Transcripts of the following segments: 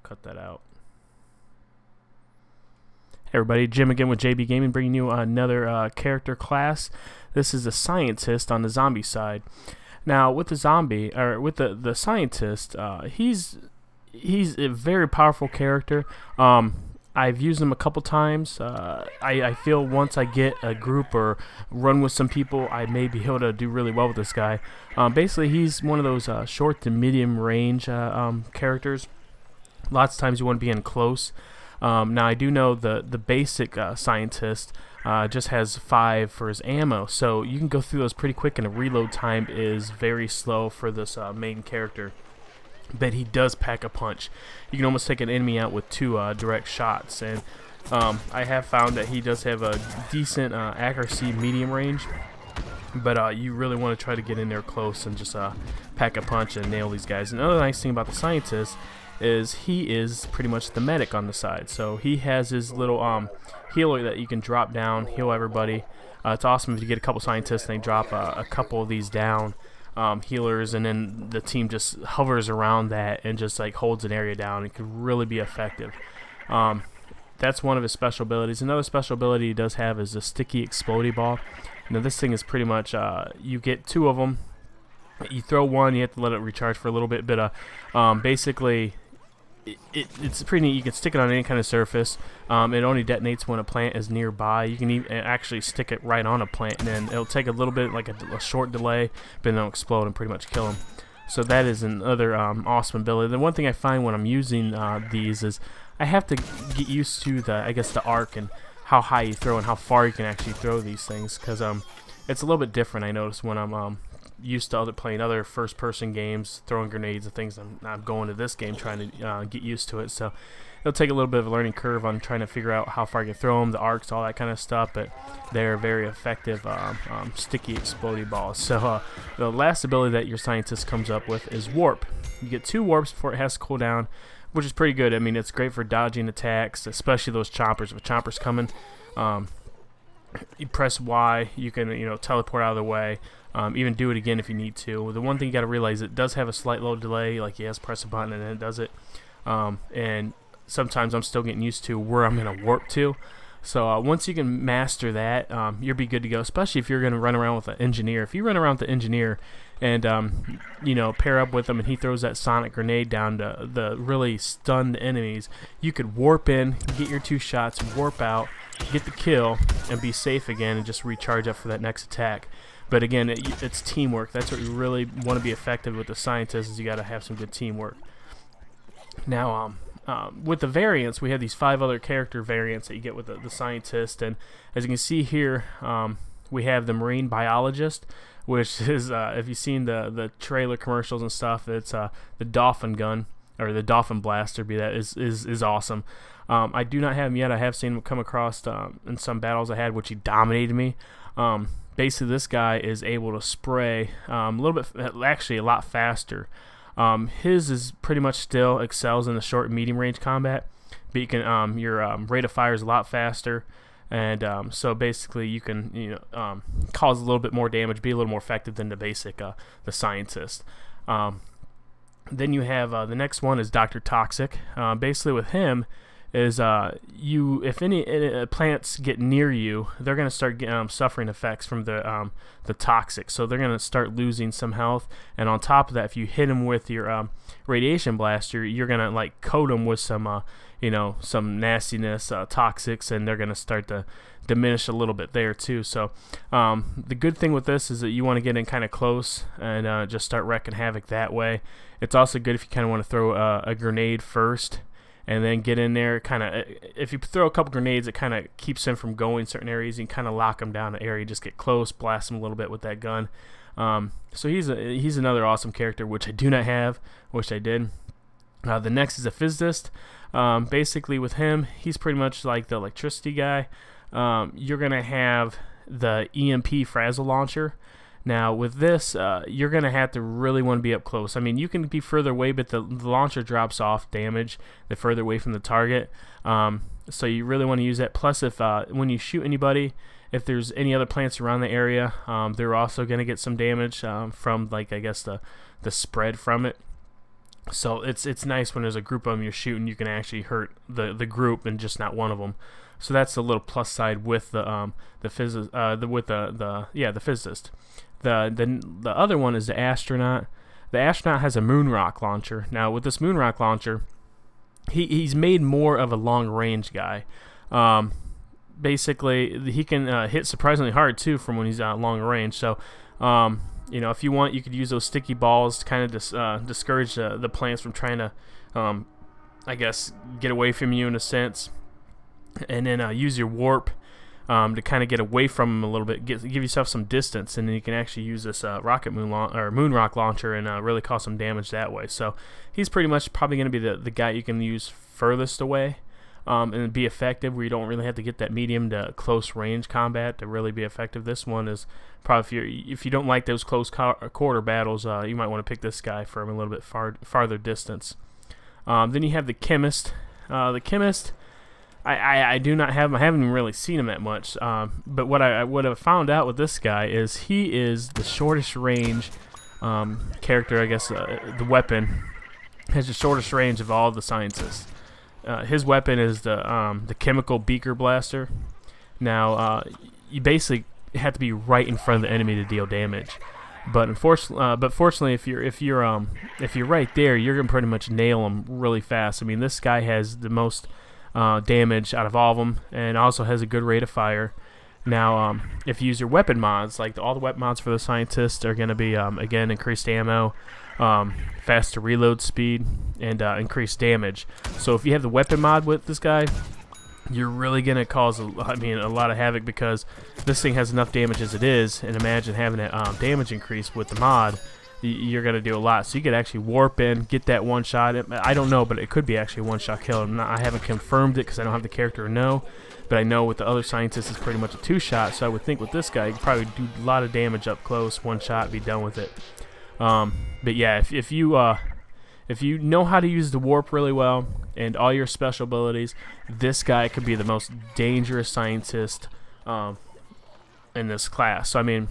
cut that out. Hey everybody, Jim again with JB Gaming, bringing you another character class. This is a scientist on the zombie side. Now, with the zombie, or with the scientist, he's a very powerful character. I've used him a couple times. I feel once I get a group or run with some people, I may be able to do really well with this guy. Basically, he's one of those short to medium range characters. Lots of times you want to be in close. Now, I do know the basic scientist just has 5 for his ammo, so you can go through those pretty quick, and the reload time is very slow for this main character. But he does pack a punch. You can almost take an enemy out with 2 direct shots, and I have found that he does have a decent accuracy medium range, but you really want to try to get in there close and just pack a punch and nail these guys. Another nice thing about the scientist is he is pretty much the medic on the side, so he has his little healer that you can drop down, heal everybody. It's awesome if you get a couple scientists and they drop a couple of these down healers, and then the team just hovers around that and just like holds an area down. It could really be effective. That's one of his special abilities. Another special ability he does have is a sticky explodey ball. Now this thing is pretty much you get 2 of them. You throw one, you have to let it recharge for a little bit, but basically it's pretty neat. You can stick it on any kind of surface. It only detonates when a plant is nearby. You can even actually stick it right on a plant, and then it'll take a little bit, like a short delay, but then it'll explode and pretty much kill them. So that is another awesome ability. The one thing I find when I'm using these is I have to get used to the arc and how high you throw and how far you can actually throw these things, because it's a little bit different. I notice when I'm used to playing other first-person games, throwing grenades and things. I'm going to this game trying to get used to it, so it'll take a little bit of a learning curve on trying to figure out how far you can throw them, the arcs, all that kind of stuff, but they're very effective sticky explodey balls. So the last ability that your scientist comes up with is warp. You get 2 warps before it has to cool down, which is pretty good. I mean, it's great for dodging attacks, especially those choppers. If a chopper's coming, you press Y, you can teleport out of the way. Even do it again if you need to. The one thing you got to realize, it does have a slight low delay. Like, you have to press a button and then it does it. And sometimes I'm still getting used to where I'm going to warp to. So once you can master that, you'll be good to go. Especially if you're going to run around with an engineer. If you run around with the engineer and pair up with him, and he throws that sonic grenade down to really stun the enemies, you could warp in, get your 2 shots, warp out, get the kill, and be safe again, and just recharge up for that next attack. But again, it's teamwork. That's what you really want to be effective with the scientists, is you got to have some good teamwork. Now, with the variants, we have these 5 other character variants that you get with the scientist, and as you can see here, we have the marine biologist, which is, if you've seen the trailer commercials and stuff, it's the dolphin gun, or the dolphin blaster, is awesome. I do not have him yet. I have seen him come across in some battles I had, which he dominated me. Basically, this guy is able to spray a little bit, actually a lot faster. His is pretty much still excels in the short and medium range combat, but you can your rate of fire is a lot faster, and so basically you can cause a little bit more damage, be a little more effective than the basic the scientist. Then you have the next one is Dr. Toxic. Basically with him is if any plants get near you, they're going to start suffering effects from the toxic, so they're going to start losing some health. And on top of that, if you hit them with your radiation blaster, you're going to like coat them with some some nastiness, toxics, and they're going to start to diminish a little bit there too. So the good thing with this is that you want to get in kind of close and just start wrecking havoc that way. It's also good if you kind of want to throw a grenade first and then get in there. Kind of, if you throw a couple grenades, it kind of keeps them from going certain areas. You can kind of lock them down an area, just get close, blast them a little bit with that gun. So he's another awesome character, which I do not have. Wish I did. The next is a physicist. Basically with him, he's pretty much like the electricity guy. You're gonna have the EMP frazzle launcher. Now with this, you're going to have to really want to be up close. I mean, you can be further away, but the launcher drops off damage the further away from the target. So you really want to use that. Plus, if when you shoot anybody, if there's any other plants around the area, they're also going to get some damage from, like, I guess the spread from it. So it's nice when there's a group of them you're shooting, you can actually hurt the group and just not one of them. So that's a little plus side with the physicist. The physicist. The other one is the astronaut. The astronaut has a moon rock launcher. Now with this moon rock launcher, he's made more of a long range guy. Basically, he can hit surprisingly hard too from when he's out long range. So you know, if you want, you could use those sticky balls to kind of discourage the plants from trying to, I guess, get away from you in a sense. And then use your warp to kind of get away from them a little bit, give yourself some distance, and then you can actually use this moon rock launcher and really cause some damage that way. So he's pretty much probably going to be the guy you can use furthest away. And be effective, where you don't really have to get that medium to close range combat to really be effective. This one is probably, if you don't like those close quarter battles, you might want to pick this guy for a little bit farther distance. Then you have the chemist. The chemist, I do not have him. I haven't even really seen him that much. But what I've found out with this guy is he is the shortest range character. I guess the weapon has the shortest range of all the scientists. His weapon is the chemical beaker blaster. Now, you basically have to be right in front of the enemy to deal damage. But fortunately, if you're right there, you're gonna pretty much nail them really fast. I mean, this guy has the most damage out of all of them, and also has a good rate of fire. Now, if you use your weapon mods, like all the weapon mods for the scientists are gonna be again, increased ammo, faster reload speed, and increased damage. So if you have the weapon mod with this guy, you're really gonna cause a lot of havoc, because this thing has enough damage as it is, and imagine having that damage increase with the mod. You're gonna do a lot. So you could actually warp in, get that one shot. I don't know, but it could be actually a one-shot kill. I haven't confirmed it because I don't have the character to know, but I know with the other scientists it's pretty much a two-shot. So I would think with this guy, you could probably do a lot of damage up close, one shot, be done with it. But yeah, if you know how to use the warp really well and all your special abilities, this guy could be the most dangerous scientist in this class. So I mean,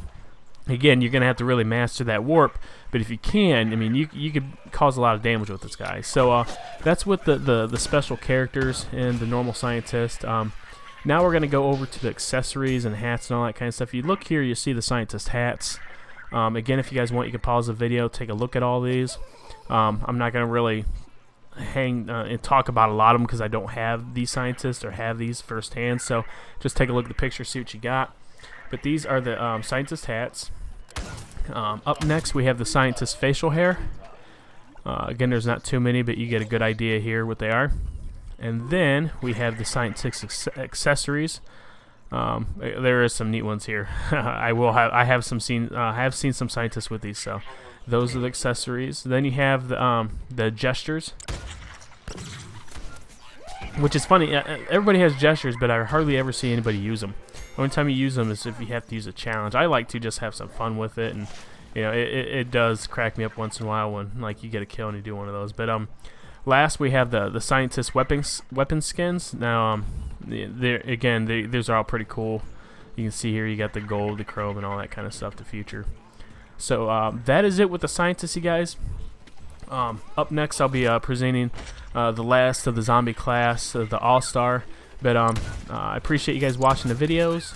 again, you're gonna have to really master that warp, but if you can, I mean, you could cause a lot of damage with this guy. So that's with the special characters and the normal scientist. Now we're gonna go over to the accessories and hats and all that kind of stuff. You look here, you see the scientist hats. Again, if you guys want, you can pause the video, take a look at all these. I'm not gonna really hang and talk about a lot of them because I don't have these scientists or have these firsthand. So just take a look at the picture, see what you got. But these are the scientist hats. Up next, we have the scientist facial hair. Again, there's not too many, but you get a good idea here what they are. And then we have the scientist accessories. There is some neat ones here. I have seen some scientists with these. So those are the accessories. Then you have the gestures, which is funny. Everybody has gestures, but I hardly ever see anybody use them. The only time you use them is if you have to use a challenge. I like to just have some fun with it, and you know, it does crack me up once in a while when like you get a kill and you do one of those. But last we have the scientist weapon skins. Now these are all pretty cool. You can see here you got the gold, the chrome, and all that kind of stuff to feature. So that is it with the scientists, you guys. Up next, I'll be presenting the last of the zombie class, the All-Star. But I appreciate you guys watching the videos.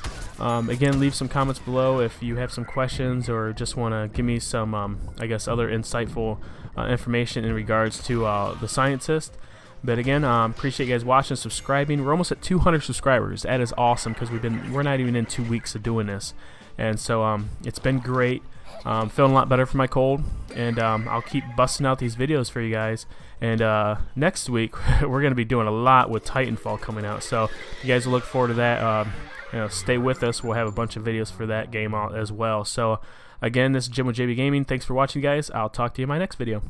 Again, leave some comments below if you have some questions or just want to give me some, I guess, other insightful information in regards to the scientist. But again, appreciate you guys watching, subscribing. We're almost at 200 subscribers. That is awesome because we're not even in 2 weeks of doing this, and so it's been great. Feeling a lot better from my cold, and I'll keep busting out these videos for you guys. And next week we're going to be doing a lot with Titanfall coming out, so you guys will look forward to that. You know, stay with us. We'll have a bunch of videos for that game as well. So again, this is Jim with JB Gaming. Thanks for watching, guys. I'll talk to you in my next video.